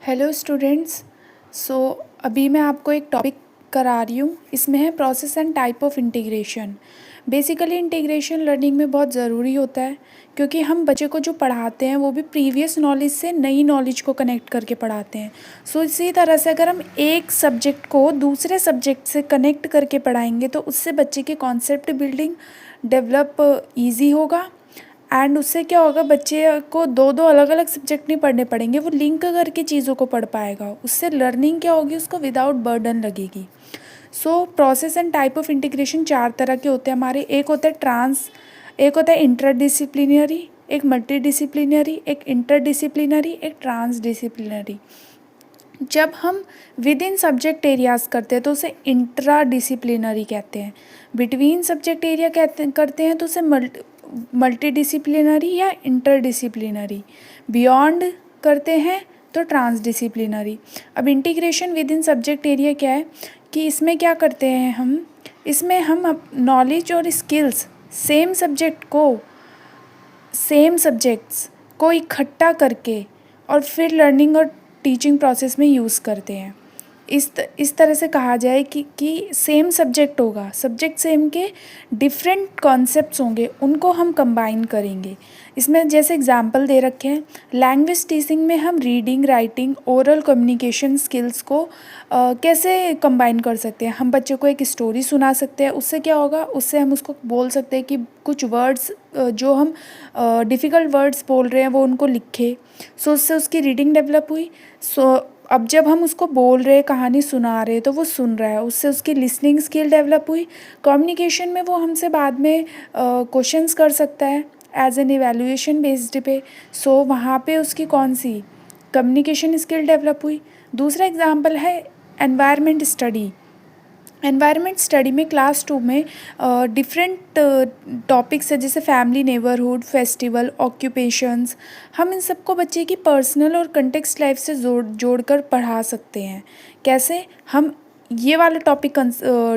Hello students. सो अभी मैं आपको एक टॉपिक करा रही हूँ। इसमें है process and type of integration. Basically integration learning में बहुत ज़रूरी होता है, क्योंकि हम बच्चे को जो पढ़ाते हैं वो भी प्रीवियस नॉलेज से नई नॉलेज को कनेक्ट करके पढ़ाते हैं। सो इसी तरह से अगर हम एक सब्जेक्ट को दूसरे सब्जेक्ट से कनेक्ट करके पढ़ाएंगे तो उससे बच्चे की कॉन्सेप्ट बिल्डिंग डेवलप ईजी होगा। एंड उससे क्या होगा, बच्चे को दो दो अलग अलग सब्जेक्ट नहीं पढ़ने पड़ेंगे, वो लिंक करके चीज़ों को पढ़ पाएगा। उससे लर्निंग क्या होगी, उसको विदाउट बर्डन लगेगी। So process and type of integration चार तरह के होते हैं हमारे। एक होता है इंटरडिसिप्लिनरी, एक मल्टीडिसिप्लिनरी, एक इंटरडिसिप्लिनरी, एक ट्रांसडिसिप्लिनरी। जब हम विद इन सब्जेक्ट एरियाज करते हैं तो उसे इंट्रा डिसिप्लिनरी कहते हैं। बिटवीन सब्जेक्ट एरिया करते हैं तो उसे मल्टीडिसिप्लिनरी या इंटरडिसिप्लिनरी। बियॉन्ड करते हैं तो ट्रांसडिसिप्लिनरी। अब integration with in subject area क्या है कि इसमें क्या करते हैं इसमें हम नॉलेज और स्किल्स सेम सब्जेक्ट्स को इकट्ठा करके और फिर लर्निंग और टीचिंग प्रोसेस में यूज़ करते हैं। इस तरह से कहा जाए कि सेम सब्जेक्ट होगा, सब्जेक्ट सेम के डिफरेंट कॉन्सेप्ट्स होंगे, उनको हम कंबाइन करेंगे। इसमें जैसे एग्जांपल दे रखे हैं, लैंग्वेज टीचिंग में हम reading, writing, oral communication skills को कैसे कंबाइन कर सकते हैं। हम बच्चे को एक स्टोरी सुना सकते हैं। उससे क्या होगा, उससे हम उसको बोल सकते हैं कि कुछ वर्ड्स जो हम डिफ़िकल्ट वर्ड्स बोल रहे हैं वो उनको लिखे। सो उससे उसकी रीडिंग डेवलप हुई। सो अब जब हम उसको बोल रहे, कहानी सुना रहे तो वो सुन रहा है, उससे उसकी लिसनिंग स्किल डेवलप हुई। कम्युनिकेशन में वो हमसे बाद में क्वेश्चंस कर सकता है एज एन इवैल्यूएशन बेस्ड पे। सो वहाँ पे उसकी कौन सी कम्युनिकेशन स्किल डेवलप हुई। दूसरा एग्जांपल है एनवायरनमेंट स्टडी। एनवायरनमेंट स्टडी में क्लास 2 में डिफरेंट टॉपिक्स है, जैसे फैमिली, नेबरहुड, फेस्टिवल, ऑक्यूपेशंस। हम इन सबको बच्चे की पर्सनल और कंटेक्स्ट लाइफ से जोड़कर पढ़ा सकते हैं। कैसे, हम ये वाला टॉपिक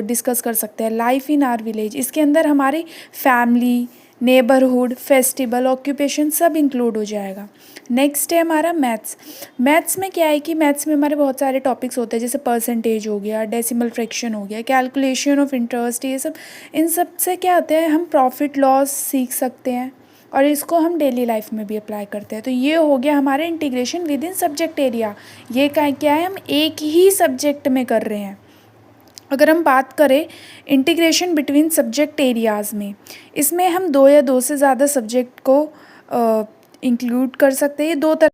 डिस्कस कर सकते हैं, लाइफ इन आवर विलेज। इसके अंदर हमारी फैमिली, नेबरहुड, फेस्टिवल, ऑक्यूपेशन सब इंक्लूड हो जाएगा। नेक्स्ट है हमारा मैथ्स में क्या है कि मैथ्स में हमारे बहुत सारे टॉपिक्स होते हैं, जैसे परसेंटेज हो गया, डेसिमल फ्रैक्शन हो गया, कैलकुलेशन ऑफ इंटरेस्ट, ये सब। इन सब से क्या होता है, हम प्रॉफिट लॉस सीख सकते हैं और इसको हम डेली लाइफ में भी अप्लाई करते हैं। तो ये हो गया हमारे integration with in subject area. ये क्या है, हम एक ही सब्जेक्ट में कर रहे हैं। अगर हम बात करें इंटीग्रेशन बिटवीन सब्जेक्ट एरियाज़ में, इसमें हम दो या दो से ज़्यादा सब्जेक्ट को इंक्लूड कर सकते हैं। ये दो तरह